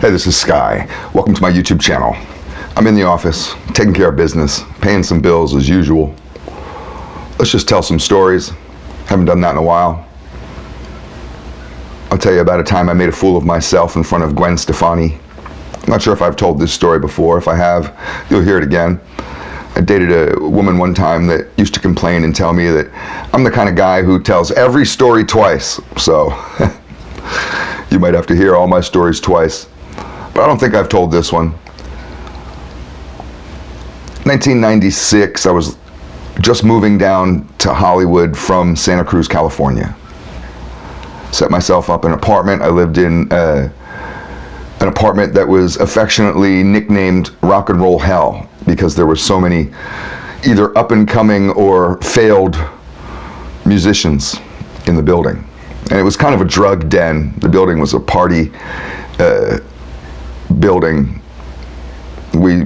Hey, this is Sky. Welcome to my YouTube channel. I'm in the office, taking care of business, paying some bills as usual. Let's just tell some stories. Haven't done that in a while. I'll tell you about a time I made a fool of myself in front of Gwen Stefani. I'm not sure if I've told this story before. If I have, you'll hear it again. I dated a woman one time that used to complain and tell me that I'm the kind of guy who tells every story twice. So you might have to hear all my stories twice. But I don't think I've told this one. 1996, I was just moving down to Hollywood from Santa Cruz, California. Set myself up an apartment. I lived in an apartment that was affectionately nicknamed Rock and Roll Hell because there were so many either up-and-coming or failed musicians in the building. And it was kind of a drug den. The building was a party building. We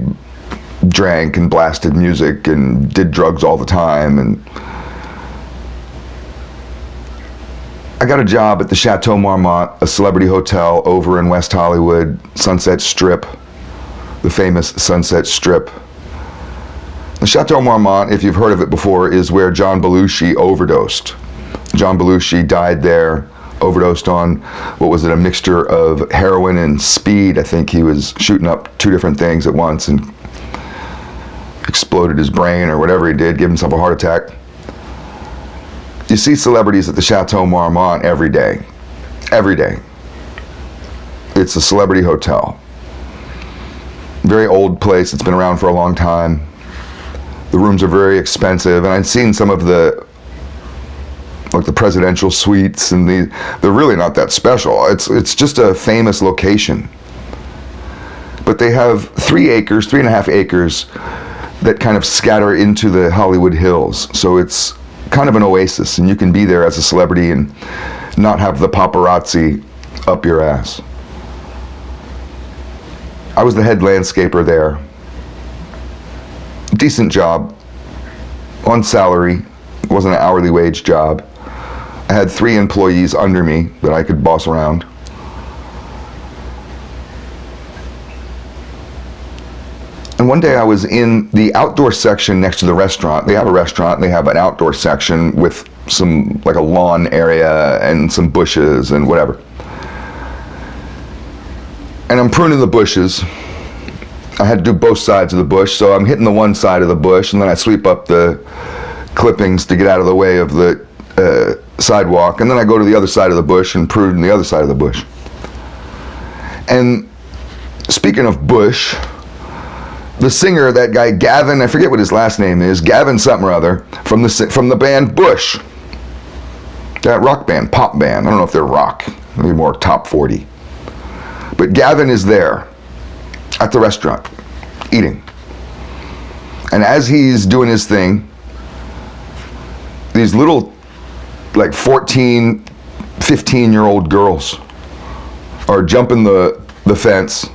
drank and blasted music and did drugs all the time. And I got a job at the Chateau Marmont, a celebrity hotel over in West Hollywood, Sunset Strip, the famous Sunset Strip. The Chateau Marmont, if you've heard of it before, is where John Belushi overdosed. John Belushi died there, overdosed on, what was it, a mixture of heroin and speed. I think he was shooting up two different things at once and exploded his brain or whatever he did, gave himself a heart attack. You see celebrities at the Chateau Marmont every day. Every day. It's a celebrity hotel. Very old place. It's been around for a long time. The rooms are very expensive, and I'd seen some of the presidential suites, and they're really not that special. It's just a famous location. But they have 3.5 acres that kind of scatter into the Hollywood Hills. So it's kind of an oasis, and you can be there as a celebrity and not have the paparazzi up your ass. I was the head landscaper there. Decent job, on salary. It wasn't an hourly wage job. I had 3 employees under me that I could boss around. And one day I was in the outdoor section next to the restaurant. They have a restaurant, and they have an outdoor section with some, like a lawn area and some bushes and whatever. And I'm pruning the bushes. I had to do both sides of the bush, so I'm hitting the one side of the bush, and then I sweep up the clippings to get out of the way of the sidewalk, and then I go to the other side of the bush and prune the other side of the bush. And speaking of bush, the singer, that guy Gavin, I forget what his last name is, Gavin something or other, from the band Bush, that rock band, pop band. I don't know if they're rock, maybe more top 40. But Gavin is there at the restaurant, eating. And as he's doing his thing, these little, like 14, 15-year-old girls are jumping the fence,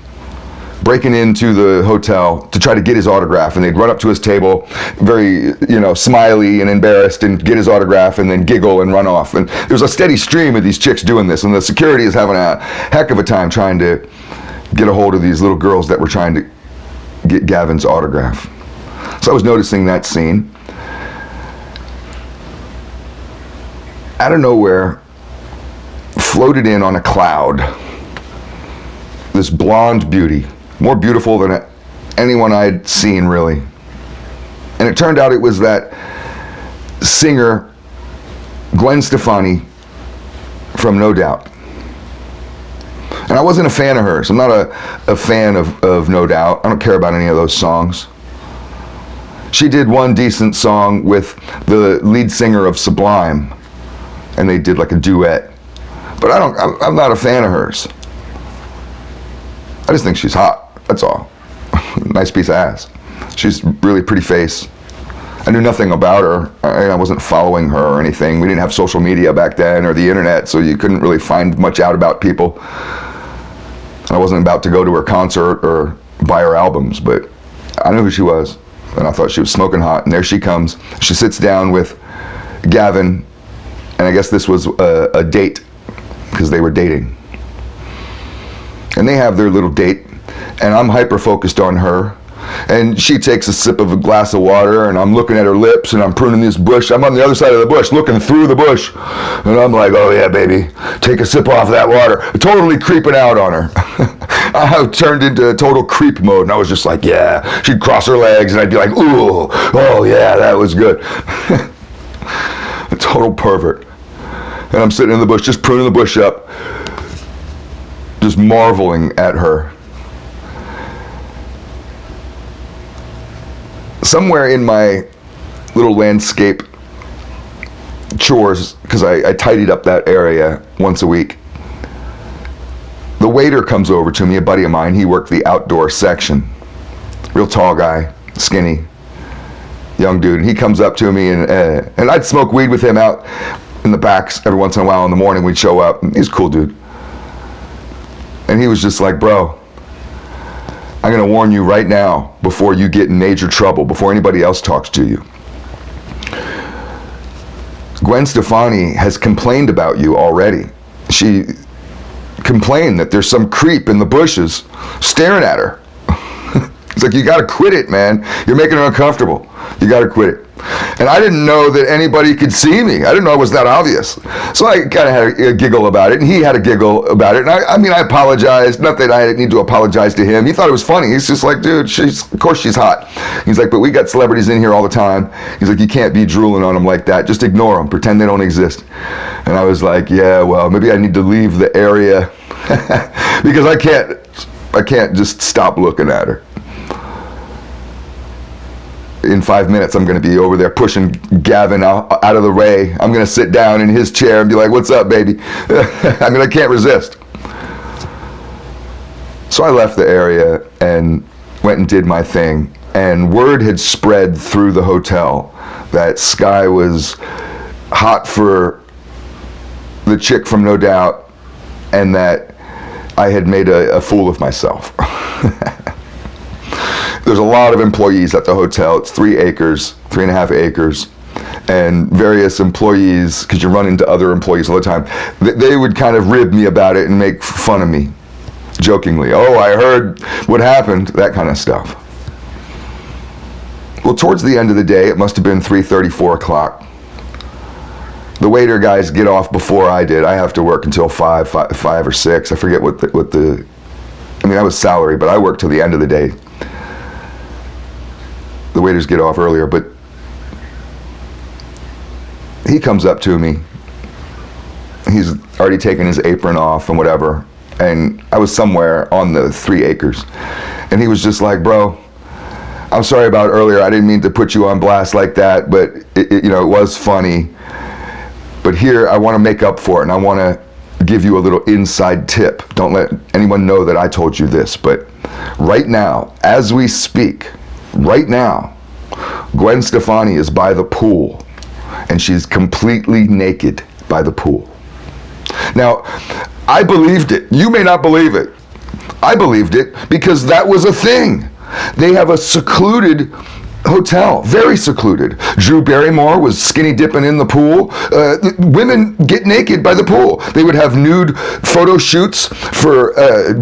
breaking into the hotel to try to get his autograph, and they'd run up to his table, very, smiley and embarrassed, and get his autograph, and then giggle and run off. And there's a steady stream of these chicks doing this, and the security is having a heck of a time trying to get a hold of these little girls that were trying to get Gavin's autograph. So I was noticing that scene. Out of nowhere, floated in on a cloud, this blonde beauty, more beautiful than anyone I'd seen, really. And it turned out it was that singer, Gwen Stefani, from No Doubt. And I wasn't a fan of hers. I'm not a fan of No Doubt. I don't care about any of those songs. She did one decent song with the lead singer of Sublime, and they did like a duet. But I'm not a fan of hers. I just think she's hot, that's all. Nice piece of ass. She's really pretty face. I knew nothing about her. I wasn't following her or anything. We didn't have social media back then or the internet, so you couldn't really find much out about people. I wasn't about to go to her concert or buy her albums, but I knew who she was, and I thought she was smoking hot. And there she comes. She sits down with Gavin, and I guess this was a date, because they were dating. and they have their little date, and I'm hyper focused on her. And she takes a sip of a glass of water, and I'm looking at her lips, and I'm pruning this bush. I'm on the other side of the bush, looking through the bush, and I'm like, oh yeah, baby, take a sip off that water. Totally creeping out on her. I turned into total creep mode, and I was just like, yeah. She'd cross her legs, and I'd be like, ooh, oh yeah, that was good. A total pervert. And I'm sitting in the bush, just pruning the bush up, just marveling at her. Somewhere in my little landscape chores, because I tidied up that area once a week, the waiter comes over to me, a buddy of mine. He worked the outdoor section. Real tall guy, skinny, young dude. He comes up to me, and I'd smoke weed with him out in the backs every once in a while in the morning. We'd show up. He's a cool dude. And he was just like, bro, I'm going to warn you right now before you get in major trouble, before anybody else talks to you. Gwen Stefani has complained about you already. She complained that there's some creep in the bushes staring at her. It's like, you got to quit it, man. You're making her uncomfortable. You got to quit it. And I didn't know that anybody could see me. I didn't know it was that obvious. So I kind of had a giggle about it, and he had a giggle about it. And I apologized. Not that I need to apologize to him. He thought it was funny. He's just like, dude, of course she's hot. He's like, but we got celebrities in here all the time. He's like, you can't be drooling on them like that. Just ignore them. Pretend they don't exist. And I was like, yeah, well, maybe I need to leave the area because I can't just stop looking at her. In 5 minutes, I'm going to be over there pushing Gavin out of the way. I'm going to sit down in his chair and be like, what's up, baby? I mean, I can't resist. So I left the area and went and did my thing. And word had spread through the hotel that Sky was hot for the chick from No Doubt, and that I had made a fool of myself. There's a lot of employees at the hotel. It's 3.5 acres, and various employees, because you run into other employees all the time, they would kind of rib me about it and make fun of me, jokingly. Oh, I heard what happened, that kind of stuff. Well, towards the end of the day, it must have been 3:30, 4 o'clock. The waiter guys get off before I did. I have to work until 5 or 6. I forget what the I mean, I was salary, but I worked till the end of the day. The waiters get off earlier, but he comes up to me. He's already taken his apron off and whatever, and I was somewhere on the 3 acres, and he was just like, bro, I'm sorry about earlier. I didn't mean to put you on blast like that, but it was funny. But here, I want to make up for it, and I want to give you a little inside tip. Don't let anyone know that I told you this, but right now, as we speak, right now, Gwen Stefani is by the pool, and she's completely naked by the pool. Now, I believed it. You may not believe it. I believed it because that was a thing. They have a secluded hotel, very secluded. Drew Barrymore was skinny dipping in the pool. Women get naked by the pool. They would have nude photo shoots for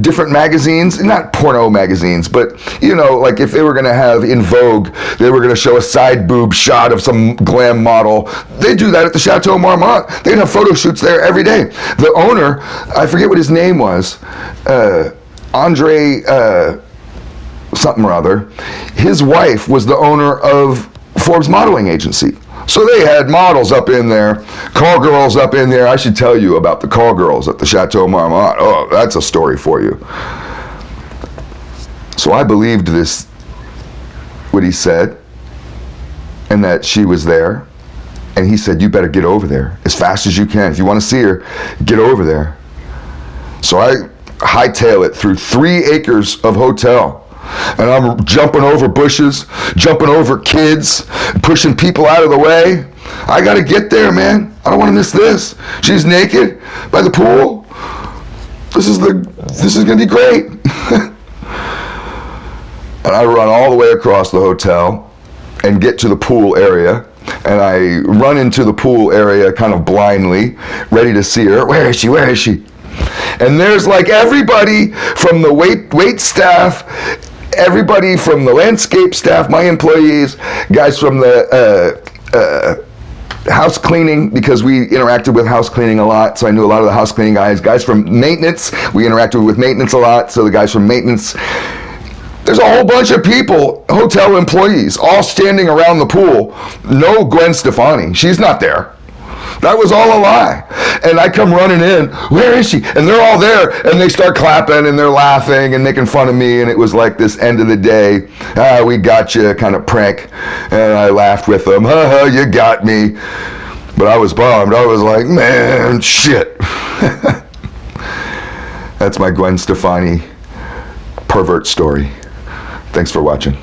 different magazines, not porno magazines, but like if they were going to have In Vogue, they were going to show a side boob shot of some glam model. They do that at the Chateau Marmont. They'd have photo shoots there every day. The owner, I forget what his name was, Andre something or other, his wife was the owner of Forbes modeling agency. So they had models up in there, call girls up in there. I should tell you about the call girls at the Chateau Marmont. Oh, that's a story for you. So I believed this, what he said, and that she was there. And he said, you better get over there as fast as you can. If you want to see her, get over there. So I hightail it through 3 acres of hotel. And I'm jumping over bushes, jumping over kids, pushing people out of the way. I got to get there, man. I don't want to miss this. She's naked by the pool. This is going to be great. And I run all the way across the hotel and get to the pool area. And I run into the pool area kind of blindly, ready to see her. Where is she? Where is she? And there's like everybody from the wait staff, everybody from the landscape staff, my employees, guys from the house cleaning, because we interacted with house cleaning a lot, so I knew a lot of the house cleaning guys from maintenance, we interacted with maintenance a lot, so the guys from maintenance. There's a whole bunch of people, hotel employees, all standing around the pool. No Gwen Stefani, she's not there. That was all a lie. And I come running in, where is she? And they're all there, and they start clapping, and they're laughing, and making fun of me, and it was like this end of the day, we got you kind of prank. And I laughed with them, you got me. But I was bummed. I was like, man, shit. That's my Gwen Stefani pervert story. Thanks for watching.